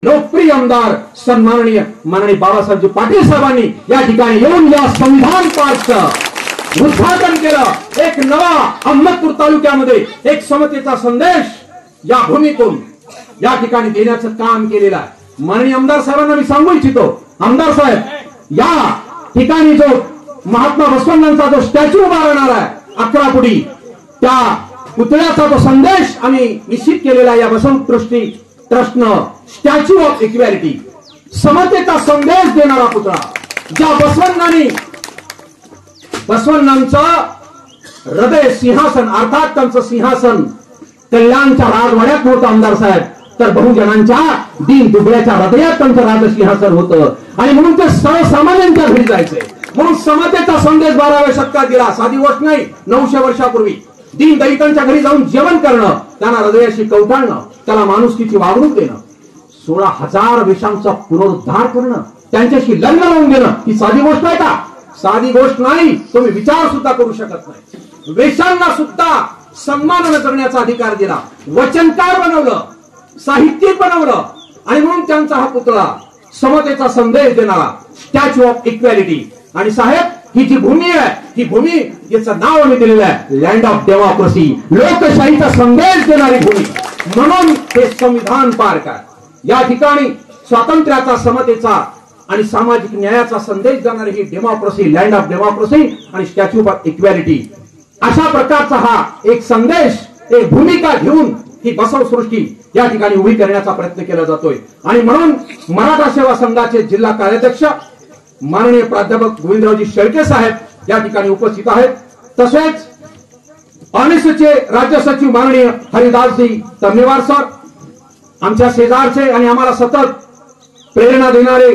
लोकप्रिय आमदार सन्माननीय माननीय बाबासाहेब पाटील साहेबांनी या ठिकाणी येऊन या संविधान पार्कचं उद्घाटन केलं। एक नवा अहमदपूर तालुक्यामध्ये एक समतेचा संदेश या भूमीतून या ठिकाणी देण्याचं काम केलेलं आहे। माननीय आमदार साहेबांना मी सांगू इच्छितो, आमदार साहेब, या ठिकाणी जो महात्मा बसवण्णांचा जो स्टॅच्यू उभा राहणार आहे 11 फुटी, त्या पुतळ्याचा जो संदेश आम्ही निश्चित केलेला आहे या बसवंत ट्रस्टनं, स्टॅच्यू ऑफ इक्वॅलिटी, समतेचा संदेश देणारा पुतळा, ज्या बसवण्णांचं हृदय सिंहासन अर्थात त्यांचं सिंहासन कल्याणच्या राजवाड्यात होतं आमदार साहेब, तर बहुजनांच्या दीन दुबळ्याच्या हृदयात त्यांचं राजसिंहासन होतं आणि म्हणून ते सर्वसामान्यांच्या घरी जायचंय, म्हणून समतेचा संदेश 12व्या शतकात दिला। साधी गोष्ट नाही, 900 वर्षापूर्वी दीन दलितांच्या घरी जाऊन जेवण करणं, त्यांना हृदयाशी कवटाळणं, त्याला माणुसकीची वागणूक देणं, 16,000 वेशांचा पुनरुद्धार करणं, त्यांच्याशी लग्न लावून देणं, ही साधी गोष्ट आहे का? साधी गोष्ट नाही, तुम्ही विचार सुद्धा करू शकत नाही। वेशांना सुद्धा सन्मानाने करण्याचा अधिकार दिला, वचनकार बनवलं, साहित्यिक बनवलं आणि म्हणून त्यांचा हा पुतळा समतेचा संदेश देणारा स्टॅच्यू ऑफ इक्वॅलिटी। आणि साहेब, ही जी भूमी आहे, ही भूमी याचं नाव आम्ही दिलेलं आहे लँड ऑफ डेमोक्रेसी, लोकशाहीचा संदेश देणारी भूमी, म्हणून हे संविधान पार्क आहे। या ठिकाणी स्वातंत्र्याचा, समतेचा आणि सामाजिक न्यायाचा संदेश देणारी ही डेमोक्रेसी, लँड ऑफ डेमोक्रेसी आणि स्टॅच्यू ऑफ इक्वॅलिटी, अशा प्रकारचा हा एक संदेश, एक भूमिका घेऊन ही बसवसृष्टी या ठिकाणी उभी करण्याचा प्रयत्न केला जातोय। आणि म्हणून मराठा सेवा संघाचे जिल्हा कार्याध्यक्ष माननीय प्राध्यापक गोविंदरावजी शेळके साहेब या ठिकाणी उपस्थित आहेत। तसेच अनिसचे राज्य सचिव माननीय हरिदासजी तर्नेवार सर, आमच्या शेजारचे आणि आम्हाला सतत प्रेरणा देणारे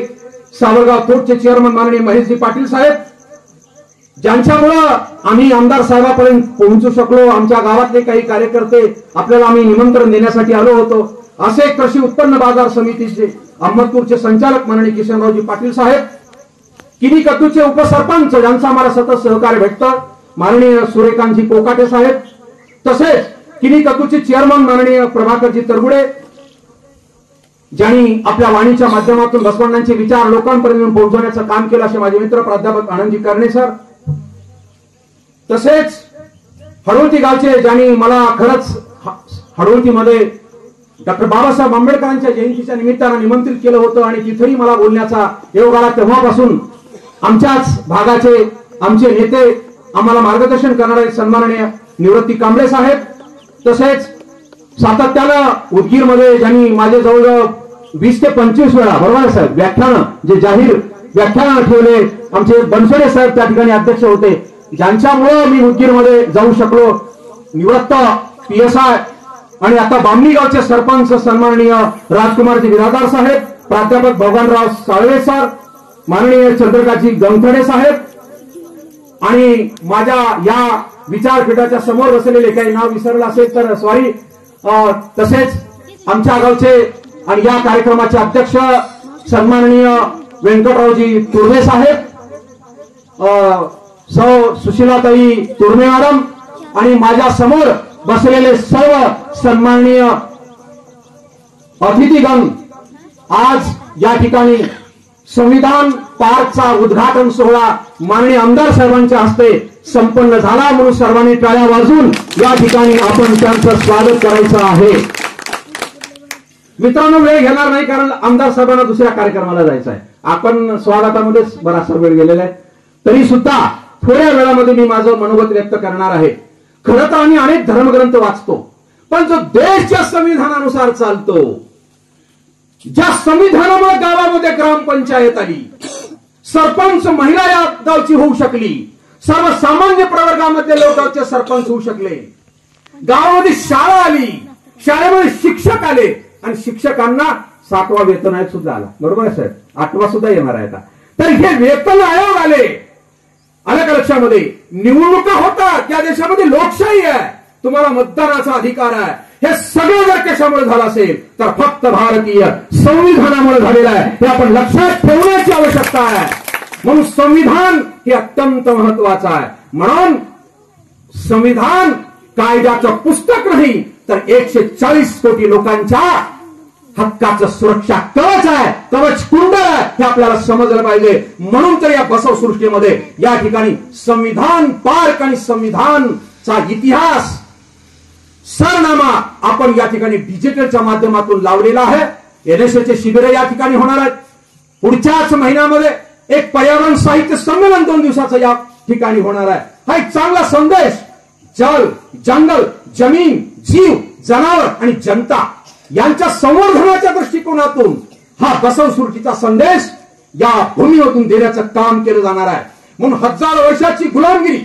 सावरगाव कोर्टचे चेअरमन माननीय महेशजी पाटील साहेब, ज्यांच्यामुळं आम्ही आमदार साहेबांपर्यंत पोहोचू शकलो। आमच्या गावातले काही कार्यकर्ते आपल्याला आम्ही निमंत्रण देण्यासाठी आलो होतो, असे कृषी उत्पन्न बाजार समितीचे अहमदपूरचे संचालक माननीय किशनरावजी पाटील साहेब, किनी कद्दूचे उपसरपंच ज्यांचा आम्हाला सतत सहकार्य भेटतं माननीय सूर्यकांतजी कोकाटे साहेब, तसेच किनी कद्दूचे चेअरमन माननीय प्रभाकरजी तरगुडे, ज्यांनी आपल्या वाणीच्या माध्यमातून बसवण्णांचे विचार लोकांपर्यंत पोहोचवण्याचं काम केलं असे माझे मित्र प्राध्यापक आनंदजी कर्णे सर, तसेच हडवळती गावचे ज्यांनी मला खरंच हडवळतीमध्ये डॉक्टर बाबासाहेब आंबेडकरांच्या जयंतीच्या निमित्तानं निमंत्रित केलं होतं आणि तिथेही मला बोलण्याचा योग आला। तेव्हापासून आमच्याच भागाचे आमचे नेते, आम्हाला मार्गदर्शन करणारे सन्माननीय निवृत्ती कांबळे साहेब, तसेच सातत्यानं उदगीरमध्ये ज्यांनी माझे जवळजवळ 20 ते 25 वेळा, बरोबर साहेब, व्याख्यानं जे जाहीर व्याख्यानं ठेवले, आमचे बनसोडे साहेब त्या ठिकाणी अध्यक्ष होते, ज्यांच्यामुळे मी उदगीरमध्ये जाऊ शकलो, निवृत्त PSI आणि आता बामणी गावचे सरपंच सन्माननीय राजकुमारजी बिरादार साहेब, प्राध्यापक भगवानराव साळवे सर, माननीय चंद्रकांतजी गंगथडे साहेब आणि माझ्या या विचारपीठाच्या समोर बसलेले, काही नाव विसरलं असेल तर सॉरी, तसेच आमच्या गावचे आणि या कार्यक्रमाचे अध्यक्ष सन्माननीय व्यंकटरावजी तुर्मे साहेब, सौ सुशीलाताई तुर्मे मॅडम आणि माझ्या समोर बसलेले सर्व सन्माननीय अतिथीगण, आज या ठिकाणी संविधान पार्कचा उद्घाटन सोहळा माननीय आमदार साहेबांच्या हस्ते संपन्न झाला, म्हणून सर्वांनी टाळ्या वाजवून या ठिकाणी आपण त्यांचं स्वागत करायचं आहे। मित्रांनो, वेळ घेणार नाही कारण आमदार साहेबांना दुसऱ्या कार्यक्रमाला जायचं आहे। आपण स्वागतामध्येच बराचसा वेळ गेलेला आहे, तरी सुद्धा थोड्या वेळामध्ये मी माझं मनोगत व्यक्त करणार आहे। खरं तर आम्ही अनेक धर्मग्रंथ वाचतो, पण जो देश ज्या संविधानानुसार चालतो, ज्या संविधानामुळे गावामध्ये ग्रामपंचायत आली, सरपंच महिला या गावची होऊ शकली, सर्वसामान्य प्रवर्गामध्ये लोक गावचे सरपंच होऊ शकले, गावामध्ये शाळा आली, शाळेमध्ये शिक्षक आले आणि शिक्षकांना 7वा वेतन आयोग सुद्धा आला, बरोबर आहे साहेब, 8वा सुद्धा येणार आहे आता। तर हे वेतन आयोग आले, आलं का लक्षामध्ये? निवडणुका होतात, त्या देशामध्ये लोकशाही आहे, तुम्हाला मतदानाचा अधिकार आहे, हे सगळं जर कशामुळे झालं असेल तर फक्त भारतीय संविधानामुळे झालेलं आहे, हे आपण लक्षात ठेवण्याची आवश्यकता आहे। म्हणून संविधान हे अत्यंत महत्वाचं आहे। म्हणून संविधान कायद्याचं पुस्तक नाही तर 140 कोटी लोकांच्या हक्काचं सुरक्षा कवच आहे, कवच कुंडल आहे, हे आपल्याला समजलं पाहिजे. म्हणून तर या बसव सृष्टीमध्ये या ठिकाणी संविधान पार्क आणि संविधानचा इतिहास सरनामा आपण या ठिकाणी डिजिटलच्या माध्यमातून लावलेला आहे. एनएसएचे शिबिर या ठिकाणी होणार आहेत. पुढच्याच महिन्यामध्ये एक पर्यावरण साहित्य संमेलन 2 दिवसाचं या ठिकाणी होणार आहे. हा एक चांगला संदेश जल, जंगल, जमीन, जीव, जनावर आणि जनता यांच्या संवर्धनाच्या दृष्टिकोनातून हा बसव सृष्टीचा संदेश या भूमीवरून देण्याचं काम केलं जाणार आहे. म्हणून हजारो वर्षाची गुलामगिरी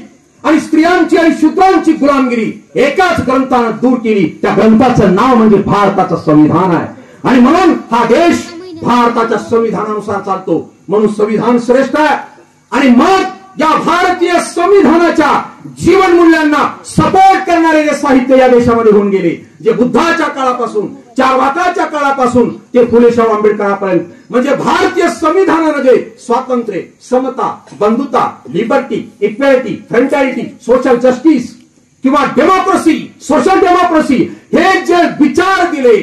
आणि स्त्रियांची आणि शूद्रांची गुलामगिरी एकाच ग्रंथानं दूर केली. त्या ग्रंथाचं नाव म्हणजे भारताचं संविधान आहे. आणि म्हणून हा देश भारताच्या संविधानानुसार चालतो. म्हणून संविधान श्रेष्ठ आहे. आणि मग या भारतीय संविधानाच्या जीवन मूल्यांना सपोर्ट करणारे जे साहित्य या देशामध्ये होऊन गेले, जे बुद्धाच्या काळापासून, चारवाकाच्या काळापासून ते फुलेशाह आंबेडकरांपर्यंत, म्हणजे भारतीय संविधानानं जे स्वातंत्र्य, समता, बंधुता, लिबर्टी, इक्वॅलिटी, फ्रँटॅलिटी, सोशल जस्टिस किंवा डेमोक्रेसी, सोशल डेमोक्रेसी हे जे विचार दिले,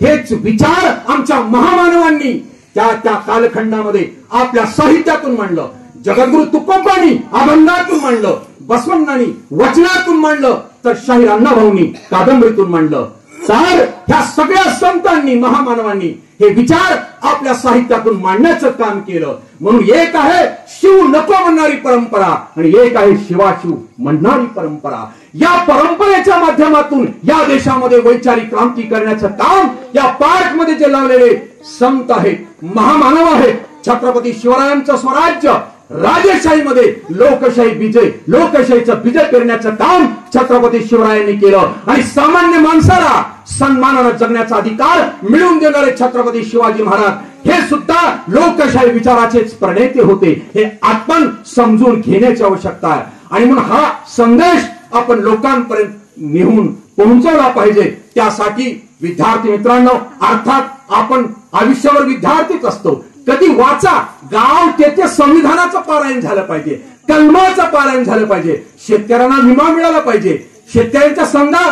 हेच विचार आमच्या महामानवांनी त्या कालखंडामध्ये आपल्या साहित्यातून मांडलं. जगद्गुरु तुकोबांनी अभंगातून मांडलं, बसवण्णांनी वचनातून मांडलं, तर शाहीर अण्णाभाऊंनी कादंबरीतून मांडलं. तर ह्या सगळ्या संतांनी, महामानवांनी हे विचार आपल्या साहित्यातून मांडण्याचं काम केलं. म्हणून एक आहे शिव नको म्हणणारी परंपरा आणि एक आहे शिवाशिव म्हणणारी परंपरा. या परंपरेच्या माध्यमातून या देशामध्ये वैचारिक क्रांती करण्याचं काम या पार्कमध्ये जे लावलेले संत आहेत, महामानव आहेत, छत्रपती शिवरायांचं स्वराज्य राजेशाहीमध्ये लोकशाही विजय, लोकशाहीचं विजय करण्याचं काम छत्रपती शिवरायांनी केलं. आणि सामान्य माणसाला सन्मानानं जगण्याचा अधिकार मिळवून देणारे छत्रपती शिवाजी महाराज हे सुद्धा लोकशाही विचाराचेच प्रणेते होते. हे आपण समजून घेण्याची आवश्यकता आहे. आणि म्हणून हा संदेश आपण लोकांपर्यंत नेऊन पोहोचवला पाहिजे. त्यासाठी विद्यार्थी मित्रांनो, अर्थात आपण आयुष्यावर विद्यार्थीच असतो. कधी वाचा, गाव तेथे संविधानाचं पारायण झालं पाहिजे, कलमाचं पारायण झालं पाहिजे, शेतकऱ्यांना विमा मिळाला पाहिजे. शेतकऱ्यांच्या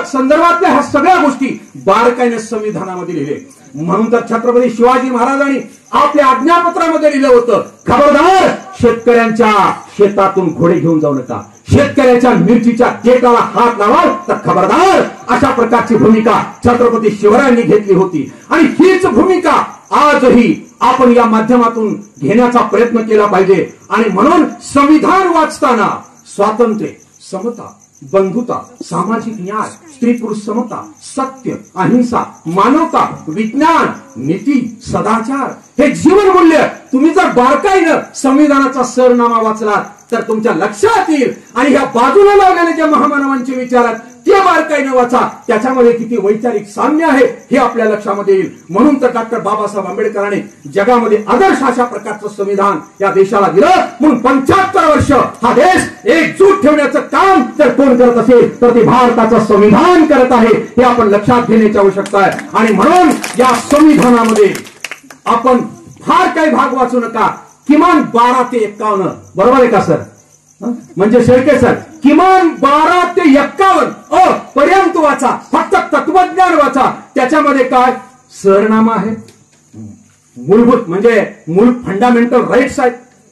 संदर्भातल्या ह्या सगळ्या गोष्टी बारकाईने संविधानामध्ये लिहिले. म्हणून तर छत्रपती शिवाजी महाराजांनी आपल्या आज्ञापत्रामध्ये लिहिलं होतं, खबरदार शेतकऱ्यांच्या शेतातून घोडे घेऊन जाऊ नका, शेतकऱ्याच्या मिरचीच्या देठाला हात लावाल तर खबरदार. अशा प्रकारची भूमिका छत्रपती शिवरायांनी घेतली होती. आणि हीच भूमिका आजही आपण या माध्यमातून घेण्याचा प्रयत्न केला पाहिजे. आणि म्हणून संविधान वाचताना स्वातंत्र्य, समता, बंधुता, सामाजिक न्याय, स्त्री पुरुष समता, सत्य, अहिंसा, मानवता, विज्ञान, नीती, सदाचार हे जीवन मूल्य तुम्ही जर बारकाईनं संविधानाचा सरनामा वाचलात तर तुमच्या लक्षात येईल. आणि ह्या बाजूला लावलेले जे महामानवांचे विचार आहेत ते बारकाईने वाचा, त्याच्यामध्ये किती वैचारिक साम्य आहे हे आपल्या लक्षामध्ये येईल. म्हणून तर डॉक्टर बाबासाहेब आंबेडकरांनी जगामध्ये आदर्श अशा प्रकारचं संविधान या देशाला दिलं. म्हणून 75 वर्ष हा देश एकजूट ठेवण्याचं काम जर कोण करत असेल तर ते भारताचं संविधान करत आहे, हे आपण लक्षात घेण्याची आवश्यकता आहे. आणि म्हणून या संविधानामध्ये आपण फार काही भाग वाचू नका, किमान 12 ते 51, बरोबर आहे का सर? म्हणजे शेळके सर, किमान 12 ते 51 पर्यंत वाचा, फक्त तत्वज्ञान वाचा. त्याच्यामध्ये काय सरनामा आहे, मूलभूत म्हणजे मूळ फंडामेंटल राईट्स आहेत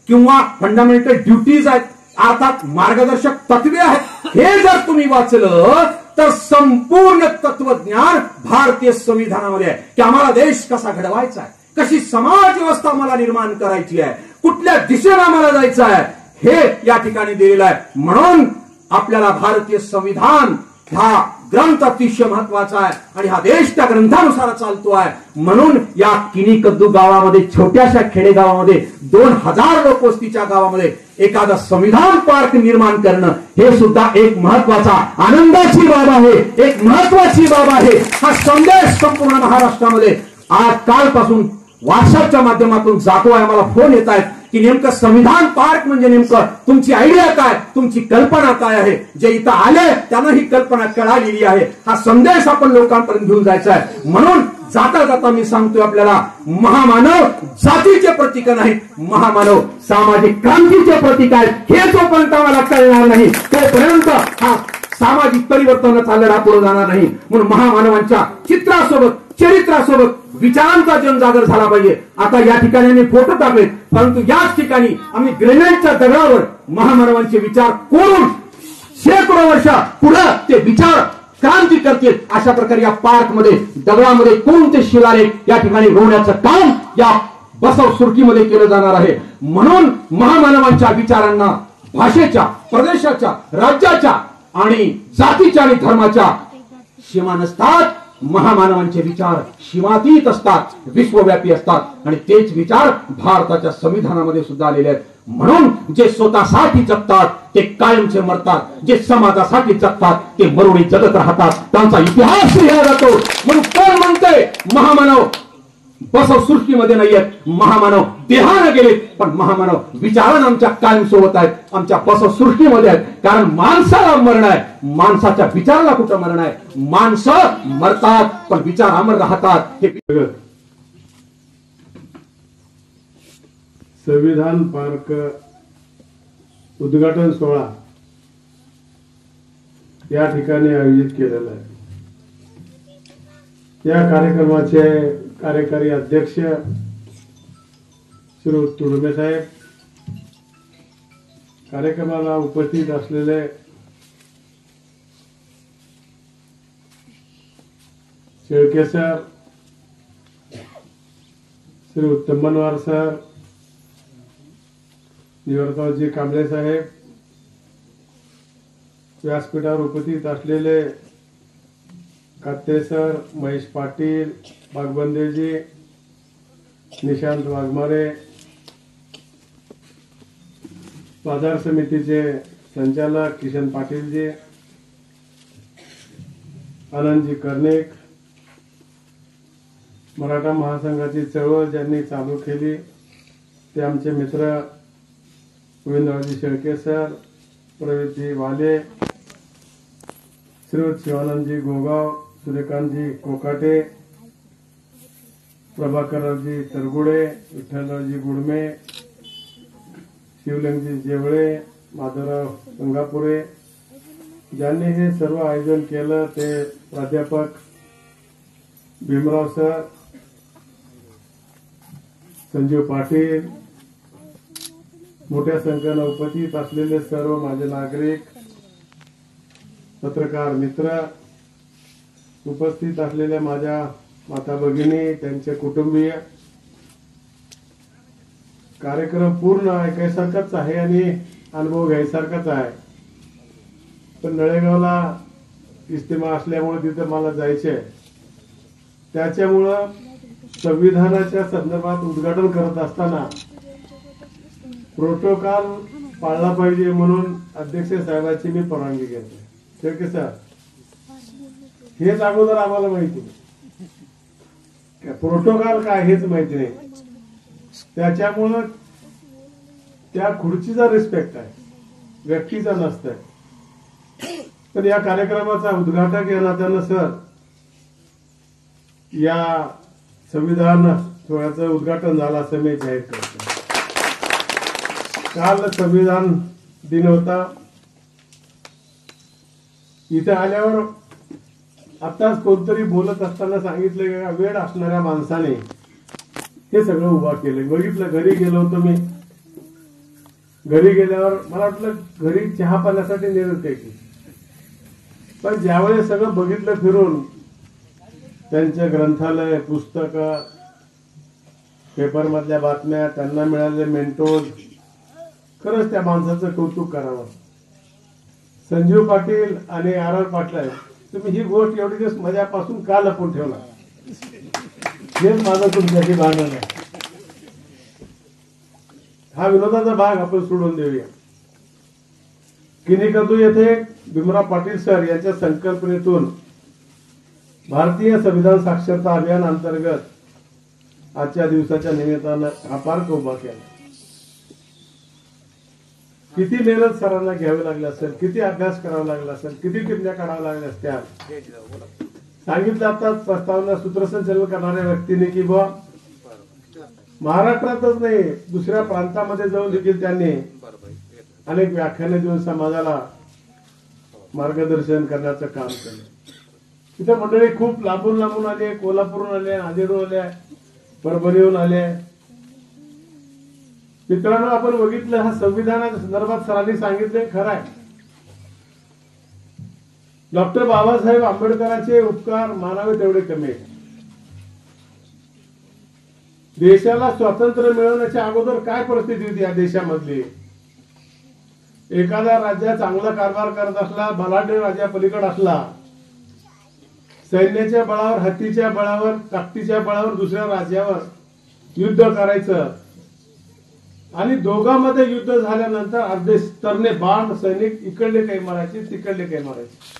किंवा फंडामेंटल ड्युटीज आहेत, अर्थात मार्गदर्शक तत्वे आहेत. हे जर तुम्ही वाचलं तर संपूर्ण तत्वज्ञान भारतीय संविधानामध्ये आहे की आम्हाला देश कसा घडवायचा आहे, कशी समाज व्यवस्था मला निर्माण करायची आहे, कुठल्या दिशेने आम्हाला जायचं आहे, हे या ठिकाणी दिलेलं आहे. म्हणून आपल्याला भारतीय संविधान हा ग्रंथ अतिशय महत्वाचा आहे आणि हा देश त्या ग्रंथानुसार चालतो आहे. म्हणून या किनीकद्दू गावामध्ये, छोट्याशा खेडेगावामध्ये 2000 लोकवस्तीच्या गावामध्ये एखादा संविधान पार्क निर्माण करणं हे सुद्धा एक महत्वाचा आनंदाची बाब आहे, एक महत्वाची बाब आहे. हा संदेश संपूर्ण महाराष्ट्रामध्ये आज कालपासून व्हॉट्सअपच्या माध्यमातून जातो आहे. मला फोन येत आहेत की नेमकं संविधान पार्क म्हणजे नेमकं तुमची आयडिया काय, तुमची कल्पना काय आहे. जे इथं आले त्यांना ही कल्पना कळालेली आहे. हा संदेश आपण लोकांपर्यंत घेऊन जायचा आहे. म्हणून जाता जाता मी सांगतोय आपल्याला, महामानव जातीचे प्रतीक नाहीत, महामानव सामाजिक क्रांतीचे प्रतीक आहेत. हे जोपर्यंत आम्हाला कळणार नाही तोपर्यंत हा सामाजिक परिवर्तन चालणार पुढे जाणार नाही. म्हणून महामानवांच्या चित्रासोबत, चरित्रासोबत विचारांचा जनजागर झाला पाहिजे. आता या ठिकाणी आम्ही फोटो टाकलेत, परंतु याच ठिकाणी आम्ही ग्रेनाईटच्या दगडावर महामानवांचे विचार कोरून शेकडो वर्ष पुढे ते विचार क्रांती करतील अशा प्रकारे या पार्क मध्ये दगडामध्ये कोणते शिलालेख या ठिकाणी रोवण्याचं काम या बसव सुरकीमध्ये केलं जाणार आहे. म्हणून महामानवांच्या विचारांना भाषेच्या, प्रदेशाच्या, राज्याच्या आणि जातीच्या आणि धर्माच्या सीमा नसतात. महामानवांचे विचार सीमातीत असतात, विश्वव्यापी असतात आणि तेच विचार भारताच्या संविधानामध्ये सुद्धा आलेले आहेत. म्हणून जे स्वतःसाठी जगतात ते कायमचे मरतात, जे समाजासाठी जगतात ते मरुणी जगत राहतात. त्यांचा इतिहास लिहिला जातो. म्हणून कोण म्हणते महामानव बसव सृष्टीमध्ये नाहीयेत, महामानव देहाने गेलेत, पण महामानव विचारानं आमच्या कायम सोबत आहेत, आमच्या बसव सृष्टीमध्ये आहेत. कारण माणसाला मरण आहे, माणसाच्या विचाराला कुठं मरण आहे? माणसं मरतात पण विचार अमर राहतात. हे संविधान पार्क उद्घाटन सोहळा या ठिकाणी आयोजित केलेला आहे. या कार्यक्रमाचे कार्यकारी अध्यक्ष श्री तुडमे साहेब, कार्यक्रमाला उपस्थित असलेले शेळके सर, श्री उत्तम मनवार सर, निवर्तनजी कांबळे साहेब, व्यासपीठावर उपस्थित असलेले कात्ते सर, महेश पाटील, बागबंदेजी, निशांत वाघमारे, बाजार समितीचे संचालक किशन पाटीलजी, आनंदजी कर्णिक, मराठा महासंघाची चळवळ ज्यांनी चालू केली ते आमचे मित्र गोविंदरावजी शेळके सर, प्रवीणजी वाले, श्रीयुत शिवानंदजी गोगाव, सूर्यकांतजी कोकाटे, प्रभाकररावजी तरगुडे, विठ्ठलरावजी गुडमे, शिवलिंगजी जेवळे, माधवराव गंगापुरे, ज्यांनी हे सर्व आयोजन केलं ते प्राध्यापक भीमराव सर, संजीव पाटील, मोठ्या संख्येनं उपस्थित असलेले सर्व माझे नागरिक, पत्रकार मित्र, उपस्थित असलेल्या माझ्या माता भगिनी, त्यांचे कुटुंबीय, कार्यक्रम पूर्ण ऐकायसारखाच आहे आणि अनुभव घ्यायसारखाच आहे. पण नळेगावला इस्तेमा असल्यामुळे तिथे मला जायचे, त्याच्यामुळं संविधानाच्या संदर्भात उद्घाटन करत असताना प्रोटोकॉल पाळला पाहिजे म्हणून अध्यक्ष साहेबांची मी परवानगी घेतली. शेळके सर, हेच अगोदर आम्हाला माहिती नाही, प्रोटोकॉल काय हेच माहिती नाही. त्याच्यामुळं त्या खुर्चीचा रिस्पेक्ट आहे, व्यक्तीचा नसतंय. पण या कार्यक्रमाचा उद्घाटक या नात्यानं सर, या संविधान सोहळ्याचं उद्घाटन झालं असं मी जाहीर करतो. काल संविधान दिन होता. इथे आल्यावर आताच कोणतरी बोलत असताना सांगितलं का वेळ असणाऱ्या माणसाने हे सगळं उभा केलं. बघितलं, घरी गेलो होतो मी. घरी गेल्यावर मला वाटलं घरी चहा पाण्यासाठी नेलं काय की, पण ज्यावेळेस सगळं बघितलं फिरून, त्यांचं ग्रंथालय, पुस्तकं, पेपर मधल्या बातम्या, त्यांना मिळालेले मेंटोज, खरंच त्या माणसाचं कौतुक करावं. संजीव पाटील आणि आर पाटील, तुम्ही ही गोष्ट एवढी दिवस माझ्यापासून का लपून ठेवला, हेच माझं तुमच्याशी भांडण आहे. हा विनोदाचा भाग आपण सोडून देऊया. किनीकंदू येथे भीमराव पाटील सर यांच्या संकल्पनेतून भारतीय संविधान साक्षरता अभियान अंतर्गत आजच्या दिवसाच्या निमित्तानं हा पार्क उभा केला. किती मेहनत सरांना घ्यावी लागली असेल, किती अभ्यास करावा लागला असेल, किती टिपण्या काढाव्या लागल्या असत्या. सांगितलं आता प्रस्तावना सूत्रसंचालन करणाऱ्या व्यक्तीने की बुवा महाराष्ट्रातच नाही दुसऱ्या प्रांतामध्ये जाऊन देखील त्यांनी अनेक व्याख्याने देऊन समाजाला मार्गदर्शन करण्याचं काम केलं. तिथे मंडळी खूप लांबून लांबून आले, कोल्हापूरहून आले, नांदेडहून आले, परभणीहून आले. मित्रांनो, आपण बघितलं हा संविधानाच्या संदर्भात सरांनी सांगितले खरं आहे. डॉक्टर बाबासाहेब आंबेडकरांचे उपकार मानावे तेवढे कमी आहेत. देशाला स्वातंत्र्य मिळवण्याच्या अगोदर काय परिस्थिती होती या देशामधली? एखादा राज्य चांगला कारभार करत असला, बलाढ्य राजा पलीकडे असला, सैन्याच्या बळावर, हत्तीच्या बळावर, ताकदीच्या बळावर दुसऱ्या राज्यावर युद्ध करायचं आणि दोघांमध्ये युद्ध झाल्यानंतर अर्धे तरणे बाण सैनिक इकडले काही मारायचे, तिकडले काही मारायचे.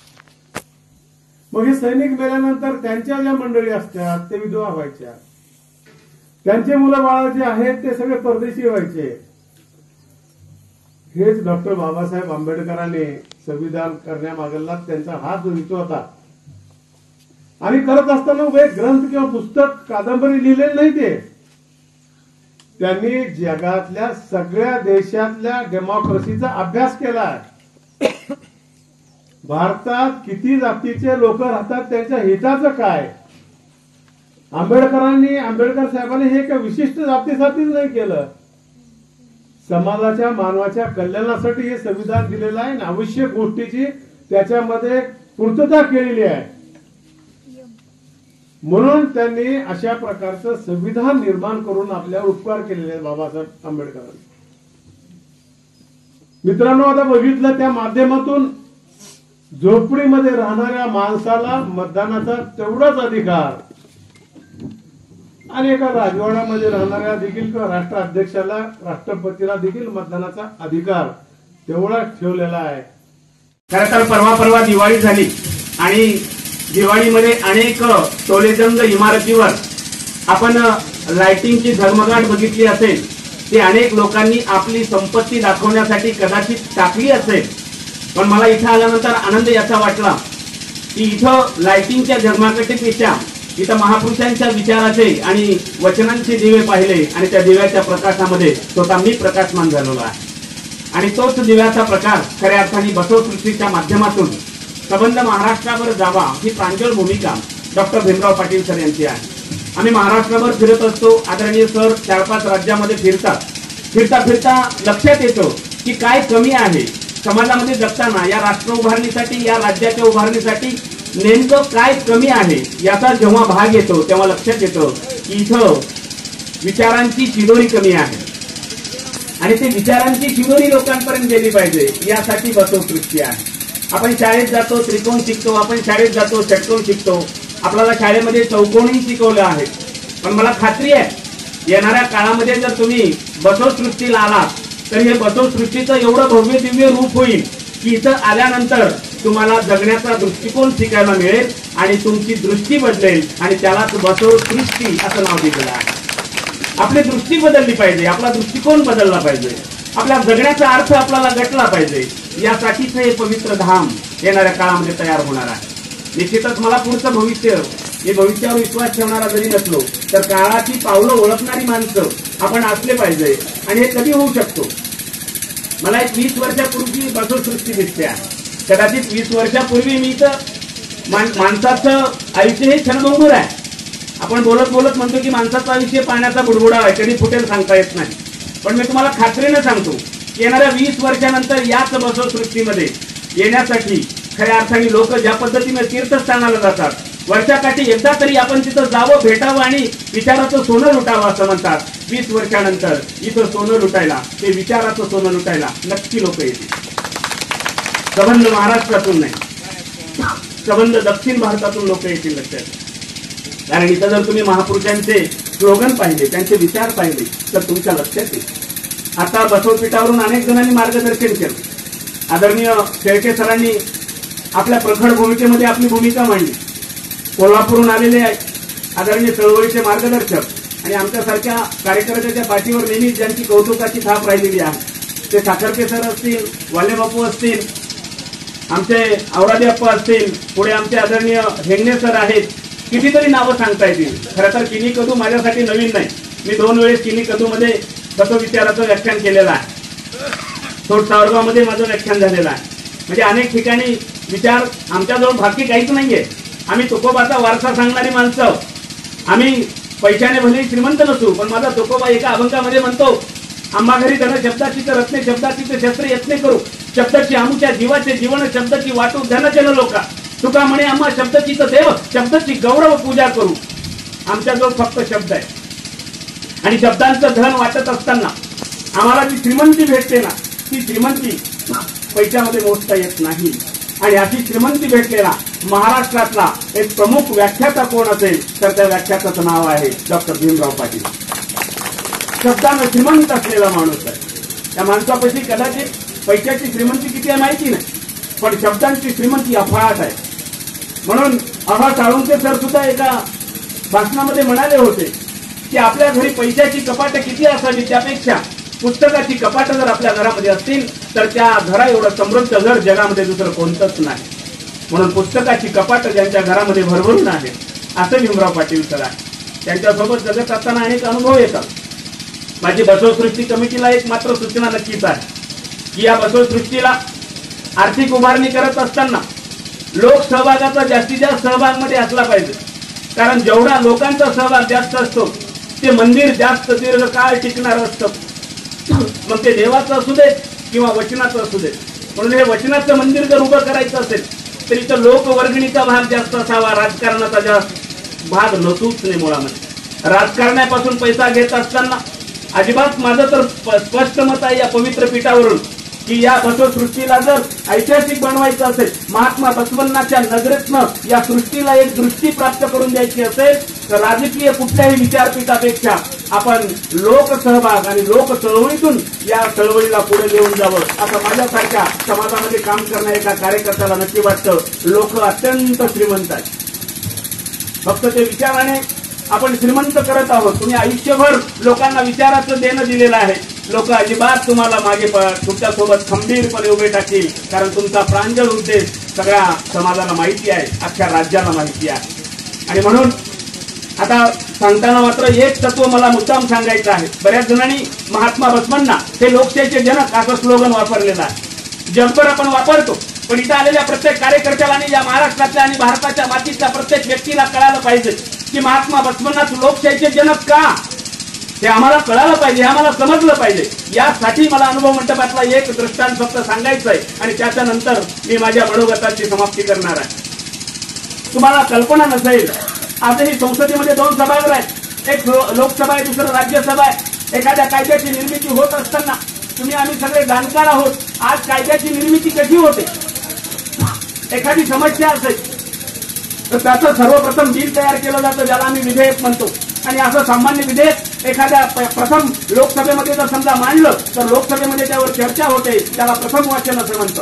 मग हे सैनिक मेल्यानंतर त्यांच्या ज्या मंडळी असतात ते विधवा व्हायच्या, त्यांचे मुलं बाळ जे आहेत ते सगळे परदेशी व्हायचे. हेच डॉक्टर बाबासाहेब आंबेडकरांनी संविधान करण्यामागला त्यांचा हात जो विचार होता. आणि करत असताना एक ग्रंथ किंवा पुस्तक, कादंबरी लिहिलेली नाही. त्यांनी जगातल्या सगळ्या देशातल्या डेमोक्रेसीचा अभ्यास केला. भारतात किती जातीचे लोक राहतात, त्यांच्या हिताचं काय? आंबेडकर साहेबांनी हे एका विशिष्ट जातीसाठीच नाही केलं, समाजाच्या मानवाच्या कल्याणासाठी हे संविधान दिलेलं आहे. आवश्यक गोष्टीची त्याच्यामध्ये पूर्तता केलेली आहे. म्हणून त्यांनी अशा प्रकारचं संविधान निर्माण करून आपल्यावर उपकार केलेले आहेत बाबासाहेब आंबेडकरांनी. मित्रांनो, आता बघितलं त्या माध्यमातून झोपडीमध्ये राहणाऱ्या माणसाला मतदानाचा तेवढाच अधिकार आणि एका राजवाड्यामध्ये राहणाऱ्या देखील किंवा राष्ट्राध्यक्षाला, राष्ट्रपतीला देखील मतदानाचा अधिकार तेवढा ठेवलेला आहे. खरं तर परवा दिवाळी झाली आणि दिवाळीमध्ये अनेक टोलेजंग इमारतीवर आपण लाइटिंगची झगमगाट बघितली असेल. ती अनेक लोकांनी आपली संपत्ती दाखवण्यासाठी कदाचित टाकली असेल. पण मला इथं आल्यानंतर आनंद याचा वाटला की इथं लाइटिंगच्या झगमगाटीपेक्षा इथं महापुरुषांच्या विचाराचे आणि वचनांचे दिवे पाहिले आणि त्या दिव्याच्या प्रकाशामध्ये स्वतः मी प्रकाशमान झालेलो आहे. आणि तोच दिव्याचा प्रकाश खऱ्या अर्थाने बसवसृष्टीच्या माध्यमातून संबंध महाराष्ट्रावर जावा ही प्रांजळ भूमिका डॉक्टर भीमराव पाटील सर यांची आहे. आम्ही महाराष्ट्रावर फिरत असतो. आदरणीय सर 4-5 राज्यामध्ये फिरतात. फिरता लक्षात येतो की काय कमी आहे समाजामध्ये जगताना. या राष्ट्र उभारणीसाठी, या राज्याच्या उभारणीसाठी नेमकं काय कमी आहे याचा जेव्हा भाग येतो तेव्हा लक्षात येतो की इथं विचारांची शिदोरी कमी आहे आणि ते विचारांची शिदोरी लोकांपर्यंत गेली पाहिजे यासाठी बसवसृष्टी आहे. आपण शाळेत जातो, त्रिकोण शिकतो. आपण शाळेत जातो, षटकोन शिकतो. आपल्याला शाळेमध्ये चौकोनही शिकवलं आहे. पण मला खात्री आहे येणाऱ्या काळामध्ये जर तुम्ही बसवसृष्टीला आलात तर हे बसवसृष्टीचं एवढं भव्य दिव्य रूप होईल की इथं आल्यानंतर तुम्हाला जगण्याचा दृष्टिकोन शिकायला मिळेल आणि तुमची दृष्टी बदलेल आणि त्यालाच बसवसृष्टी असं नाव दिलेलं आहे. आपली दृष्टी बदलली पाहिजे, आपला दृष्टिकोन बदलला पाहिजे, आपल्या जगण्याचा अर्थ आपल्याला गटला पाहिजे. यासाठीच हे पवित्र धाम येणाऱ्या काळामध्ये तयार होणार आहे. निश्चितच मला पुढचं भविष्य, हे भविष्यावर विश्वास ठेवणारा जरी नसलो तर काळाची पावलं ओळखणारी माणसं आपण असले पाहिजे. आणि हे कधी होऊ शकतो? मला एक 20 वर्षापूर्वी बसवसृष्टी दिसते आहे. कदाचित 20 वर्षापूर्वी मी तर माणसाचं आयुष्य हे क्षणभंगूर आहे. आपण बोलत म्हणतो की माणसाचं आयुष्य पाण्याचा बुडबुडा आहे, कधी फुटेल सांगता येत नाही. पण मी तुम्हाला खात्रीने सांगतो येणाऱ्या 20 वर्षानंतर याच बसवसृष्टीमध्ये येण्यासाठी खऱ्या अर्थाने लोक ज्या पद्धतीने तीर्थस्थानाला जातात, वर्षाकाठी एकदा तरी आपण तिथं जावं, भेटावं आणि विचाराचं सोनं लुटावं असं म्हणतात. 20 वर्षानंतर इथं सोनं लुटायला, ते विचाराचं सोनं लुटायला नक्की लोक येतील. संबंध महाराष्ट्रातून नाही, संबंध दक्षिण भारतातून लोक येतील लक्षात. कारण इथं जर तुम्ही महापुरुषांचे स्लोगन पाहिले, त्यांचे विचार पाहिले तर तुमच्या लक्षात येईल. आता बसवपीठावरून अनेक जणांनी मार्गदर्शन केलं. आदरणीय शेळके सरांनी आपल्या प्रखर भूमिकेमध्ये आपली भूमिका मांडली. कोल्हापूरहून आलेले आदरणीय चळवळीचे मार्गदर्शक आणि आमच्यासारख्या कार्यकर्त्याच्या पाठीवर नेहमी ज्यांची कौतुकाची थाप राहिलेली आहे ते साखरके सर असतील, वालेबापू असतील, आमचे औरादे अप्पा असतील, पुढे आमचे आदरणीय हेंगणे सर आहेत. कितीतरी नावं सांगता येतील. खरं तर किनी कदू माझ्यासाठी नवीन नाही. मी 2 वेळेस किनी कदूमध्ये बसवविचाराचं व्याख्यान केलेलं आहे. सावरगावमध्ये माझं व्याख्यान झालेलं आहे. म्हणजे अनेक ठिकाणी विचार आमच्याजवळ बाकी काहीच नाहीये. आम्ही तुकोबाचा वारसा सांगणारी माणसं. आम्ही पैशाने भले श्रीमंत नसू, पण माझा तुकोबा एका अभंगामध्ये म्हणतो, आंबा घरी धन शब्दाची तर रत्ने शब्दाची तर शस्त्र यत्ने करू, शब्दाची आमुच्या जीवाचे जीवन शब्दाची वाटू धनजन लोका, तुका म्हणे आम्हा शब्दाची तर देव शब्दाची गौरव पूजा करू. आमच्याजवळ फक्त शब्द आहे आणि शब्दांचं धन वाटत असताना आम्हाला जी श्रीमंती भेटते ना, ती श्रीमंती पैशामध्ये मोजता येत नाही. आणि अशी श्रीमंती भेटलेला महाराष्ट्रातला एक प्रमुख व्याख्याता कोण असेल तर त्या व्याख्याताचं नाव आहे डॉक्टर भीमराव पाटील. शब्दानं श्रीमंत असलेला माणूस आहे. त्या माणसापाशी कदाचित पैशाची श्रीमंती किती आहे माहिती नाही, पण शब्दांची श्रीमंती अफाट आहे. म्हणून आबा साळुंखे सर सुद्धा एका भाषणामध्ये म्हणाले होते की आपल्या घरी पैशाची कपाटं किती असावी त्यापेक्षा पुस्तकाची कपाटं जर आपल्या घरामध्ये असतील तर त्या घरा एवढं समृद्ध घर जगामध्ये दुसरं कोणतंच नाही. म्हणून पुस्तकाची कपाटं ज्यांच्या घरामध्ये भरभरून आहे असं भीमराव पाटील सर आहे. त्यांच्यासोबत जगत असताना अनेक अनुभव येतात. माझी बसवसृष्टी कमिटीला एक मात्र सूचना नक्कीच आहे की या बसवसृष्टीला आर्थिक उभारणी करत असताना लोकसहभागाचा जास्तीत जास्त सहभाग मध्ये असला पाहिजे. कारण जेवढा लोकांचा सहभाग जास्त असतो ते मंदिर जास्त दीर्घकाळ टिकणार असतं. मग ते देवाचं असू दे किंवा वचनाचं असू दे. म्हणून हे वचनाचं मंदिर जर उभं करायचं असेल तर इथं लोकवर्गणीचा भाग जास्त असावा, राजकारणाचा जास्त भाग नसूच नाही. मुळामध्ये राजकारणापासून पैसा घेत असताना अजिबात माझं तर स्पष्ट मत आहे या पवित्र पीठावरून की या बसवसृष्टीला जर ऐतिहासिक बनवायचं असेल, महात्मा बसवण्णाच्या नजरेतनं या सृष्टीला एक दृष्टी प्राप्त करून द्यायची असेल तर राजकीय कुठल्याही विचारपीठापेक्षा आपण लोकसहभाग आणि लोक चळवळीतून या चळवळीला पुढे घेऊन जावं असं माझ्यासारख्या समाजामध्ये काम करणाऱ्या एका कार्यकर्त्याला नक्की वाटतं. लोक अत्यंत श्रीमंत आहेत, फक्त ते विचाराने आपण श्रीमंत करत आहोत. तुम्ही आयुष्यभर लोकांना विचाराचं देणं दिलेलं आहे. लोक अजिबात तुम्हाला मागे तुमच्यासोबत खंबीरपणे उभे टाकतील, कारण तुमचा प्रांजळ उद्देश सगळ्या समाजाला माहिती आहे, अख्ख्या राज्याला माहिती आहे. आणि म्हणून आता सांगताना मात्र एक तत्व मला मुद्दाम सांगायचं आहे. बऱ्याच जणांनी महात्मा बसवण्णा हे लोकशाहीचे जनक असं स्लोगन वापरलेलं आहे. जगभर आपण वापरतो, पण इथं आलेल्या प्रत्येक कार्यकर्त्याला आणि या महाराष्ट्रातल्या आणि भारताच्या मातीतल्या प्रत्येक व्यक्तीला कळालं पाहिजे की महात्मा बसवण्णाच लोकशाहीचे जनक का, हे आम्हाला कळालं पाहिजे, हे आम्हाला समजलं पाहिजे. यासाठी मला अनुभव मंडपातला एक दृष्टांत फक्त सांगायचं आहे आणि त्याच्यानंतर मी माझ्या मनोगताची समाप्ती करणार आहे. तुम्हाला कल्पना नसेल, आजही संसदेमध्ये 2 सभागृह आहेत. एक लोकसभा आहे, दुसरं राज्यसभा आहे. एखाद्या कायद्याची निर्मिती होत असताना तुम्ही आम्ही सगळे जाणकार आहोत. आज कायद्याची निर्मिती कशी होते? एखादी समस्या असेल तर त्याचं सर्वप्रथम बिल तयार केलं जातं, ज्याला आम्ही विधेयक म्हणतो. आणि असं सामान्य विधेयक एखाद्या प्रथम लोकसभेमध्ये जर समजा मांडलं तर लोकसभेमध्ये त्यावर चर्चा होते, त्याला प्रथम वाचन असं म्हणतं.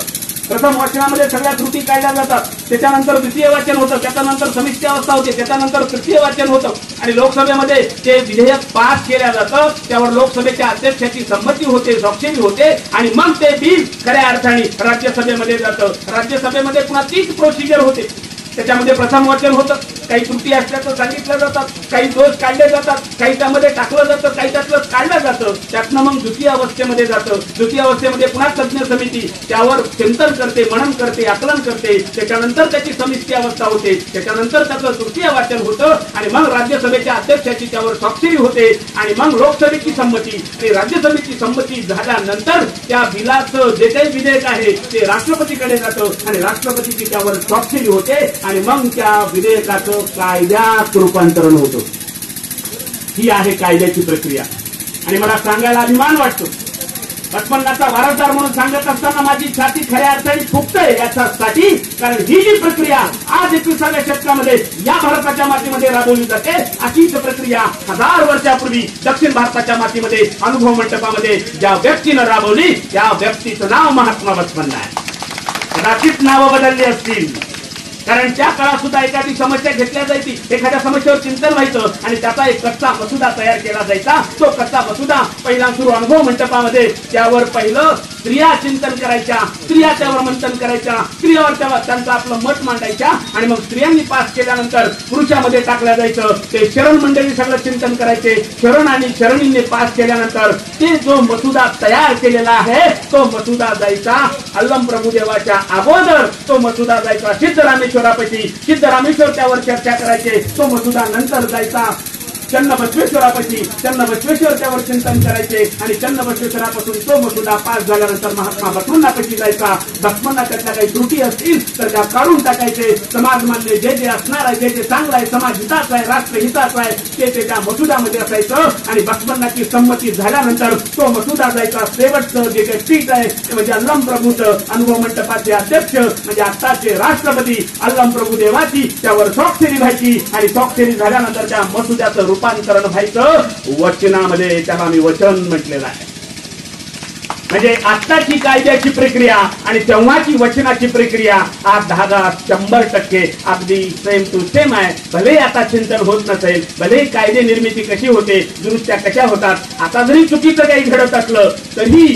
प्रथम वाचनामध्ये सगळ्या त्रुटी काढल्या जातात, त्याच्यानंतर द्वितीय वाचन होतं, त्याच्यानंतर समिष्टी अवस्था होते, त्याच्यानंतर तृतीय वाचन होतं आणि लोकसभेमध्ये ते विधेयक पास केलं जातं. त्यावर लोकसभेच्या अध्यक्षाची संमती होते, स्वाक्षरी होते आणि मग ते बिल खऱ्या अर्थाने राज्यसभेमध्ये जातं. राज्यसभेमध्ये पुन्हा तीच प्रोसिजर होते. त्याच्यामध्ये प्रथम वाचन होतं, काही त्रुटी असल्याचं सांगितलं जातात, काही दोष काढले जातात, काही त्यामध्ये टाकलं जातं, काही त्यातलं काढलं जातं. त्यातनं मग द्वितीय अवस्थेमध्ये जातं. द्वितीय अवस्थेमध्ये पुन्हा तज्ज्ञ समिती त्यावर चिंतन करते, मनन करते, आकलन करते. त्याच्यानंतर त्याची समिष्टी अवस्था होते, त्याच्यानंतर त्याचं तृतीय वाचन होतं आणि मग राज्यसभेच्या अध्यक्षाची त्यावर स्वाक्षरी होते आणि मग लोकसभेची संमती आणि राज्यसभेची संमती झाल्यानंतर त्या बिलाचं जे काही विधेयक आहे ते राष्ट्रपतीकडे जातं आणि राष्ट्रपतीची त्यावर स्वाक्षरी होते आणि मग त्या विधेयकाचं कायद्यात रूपांतरण होतं. ही आहे कायद्याची प्रक्रिया. आणि मला सांगायला अभिमान वाटतो, बसवण्णाचा वारसदार म्हणून सांगत असताना माझी छाती खऱ्या अर्थाने फुगतंय याच्यासाठी, कारण ही जी प्रक्रिया आज 21व्या शतकामध्ये या भारताच्या मातीमध्ये राबवली जाते, अशीच प्रक्रिया 1000 वर्षापूर्वी दक्षिण भारताच्या मातीमध्ये अनुभव मंडपामध्ये ज्या व्यक्तीनं राबवली त्या व्यक्तीचं नाव महात्मा बसवण्णा आहे. कदाचित नावं बदलली असतील, कारण त्या काळात सुद्धा एखादी समस्या घेतल्या जायची, एखाद्या समस्येवर चिंतन व्हायचं आणि त्याचा एक कच्चा मसुदा तयार केला जायचा. तो कच्चा मसुदा पहिला सुरू अनुभव मंडपामध्ये त्यावर पहिलं स्त्रिया चिंतन करायच्या, स्त्रिया त्यावर मंथन करायच्या, स्त्रियावर त्यांचं आपलं मत मांडायच्या आणि मग स्त्रियांनी पास केल्यानंतर पुरुषामध्ये टाकल्या जायचं. ते शरण मंडळी सगळं चिंतन करायचे. शरण आणि शरणींनी पास केल्यानंतर ते जो मसुदा तयार केलेला आहे तो मसुदा जायचा अल्लम प्रभुदेवाच्या अगोदर, तो मसुदा जायचा सिद्धरामेश्वरापाशी. सिद्धरामेश्वर त्यावर चर्चा करायचे. तो मसुदा नंतर जायचा चन्नबसवेश्वरापाशी. चन्नबसवेश्वर त्यावर चिंतन करायचे आणि चन्नबसवेश्वरापासून तो मसुदा पास झाल्यानंतर महात्मा बसवण्णापाशी जायचा. बसवण्णा त्यातल्या काही त्रुटी असतील तर त्या काढून टाकायचे. समाज मान्य जे जे असणार आहे, जे जे चांगलं आहे, समाज हिताचं आहे, राष्ट्र हिताचं आहे, ते त्या मसुदामध्ये असायचं. आणि बसवण्णाची संमती झाल्यानंतर तो मसुदा जायचा शेवटचं जे काही पीठ आहे ते म्हणजे अल्लम प्रभूचं अनुभव मंडपाचे अध्यक्ष म्हणजे आत्ताचे राष्ट्रपती अल्लम प्रभू देवाची त्यावर स्वाक्षरी व्हायची आणि स्वाक्षरी झाल्यानंतर त्या मसुद्याचं रूपांतरण व्हायचं वचनामध्ये. त्याला आम्ही वचन म्हटलेलं आहे. म्हणजे आत्ताची कायद्याची प्रक्रिया आणि तेव्हाची वचनाची प्रक्रिया हा धागा 100% अगदी सेम टू सेम आहे. भले आता चिंतन होत नसेल, भले कायदे निर्मिती कशी होते, दुरुस्त्या कशा होतात, आता जरी चुकीचं काही घडत असलं तरी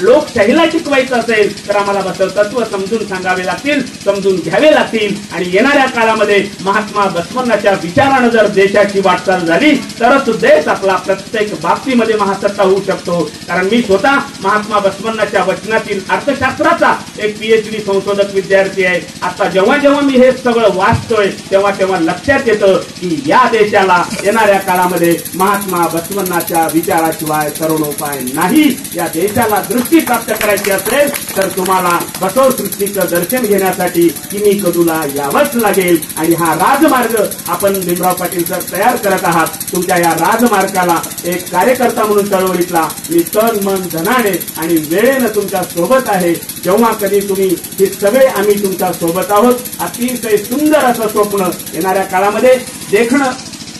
लोकशाहीला टिकवायचं असेल तर आम्हाला बसव तत्व समजून सांगावे लागतील, समजून घ्यावे लागतील. आणि येणाऱ्या काळामध्ये महात्मा बसवण्णाच्या विचारानं जर देशाची वाटचाल झाली तरच देश आपला प्रत्येक बाबतीमध्ये महासत्ता होऊ शकतो. कारण मी स्वतः महात्मा बसवण्णाच्या वचनातील अर्थशास्त्राचा एक PhD संशोधक विद्यार्थी आहे. आता जेव्हा जेव्हा मी हे सगळं वाचतोय तेव्हा तेव्हा लक्षात येतं की या देशाला येणाऱ्या काळामध्ये महात्मा बसवण्णाच्या विचाराशिवाय करोनोपाय नाही. या देशाला दृष्टी प्राप्त करायची असेल तर तुम्हाला बसव सृष्टीचं दर्शन घेण्यासाठी किमी कदूला यावंच लागेल. आणि हा राजमार्ग आपण भीमराव पाटील सर तयार करत आहात. तुमच्या या राजमार्गाला एक कार्यकर्ता म्हणून चळवळीतला मी तन मन धनाने आणि वेळेनं तुमच्या सोबत आहे. जेव्हा कधी तुम्ही हे सगळे आम्ही तुमच्या सोबत आहोत. अतिशय सुंदर असं स्वप्न येणाऱ्या काळामध्ये देखणं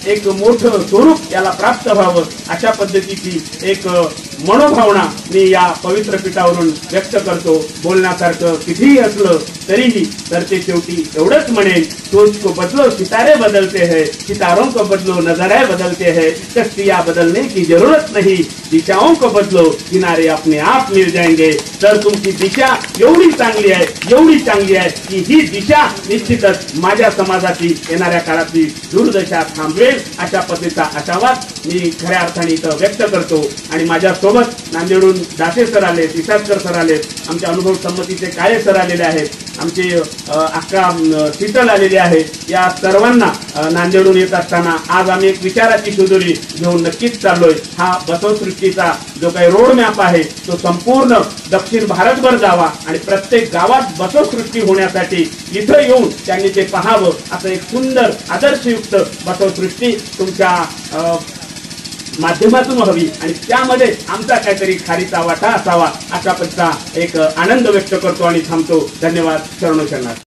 एक मोठं स्वरूप याला प्राप्त व्हावं अशा पद्धतीची एक मनोभावना मी या पवित्र पीठावरून व्यक्त करतो. बोलण्यासारखं कितीही असलं तरीही तर ते शेवटी एवढंच म्हणेन, सोच को बदलो सितारे बदलते हैं, सितारों को बदलो नजरें बदलते हैं, कश्तियां बदलने की जरूरत नहीं, दिशाओं को बदलो किनारे अपने आप मिल जाएंगे. तर तुमची दिशा एवढी चांगली आहे की ही दिशा निश्चितच माझ्या समाजाची येणाऱ्या काळातली दुर्दशा थांबवेल अशा पद्धतीचा आशावाद मी खऱ्या अर्थाने इथं व्यक्त करतो. आणि माझ्या सोबत नांदेडून दासे सर आले, तिसाटकर सर आले, आमचे अनुभव संमतीचे काळे सर आलेले आहेत, आमचे अक्का शीतल आलेले आहे. या सर्वांना नांदेडून येत असताना आज आम्ही एक विचाराची शिदोरी घेऊन नक्कीच चाललोय. हा बसवसृष्टीचा जो काही रोड मॅप आहे तो संपूर्ण दक्षिण भारतभर जावा आणि प्रत्येक गावात बसवसृष्टी होण्यासाठी इथं येऊन त्यांनी ते पाहावं असं एक सुंदर आदर्शयुक्त बसवसृष्टी तुमच्या माध्यमातून व्हावी आणि त्यामध्ये आमचा काहीतरी खारीचा वाटा असावा अशा पद्धतीचा एक आनंद व्यक्त करतो आणि थांबतो. धन्यवाद. शरणोशरणार्थ.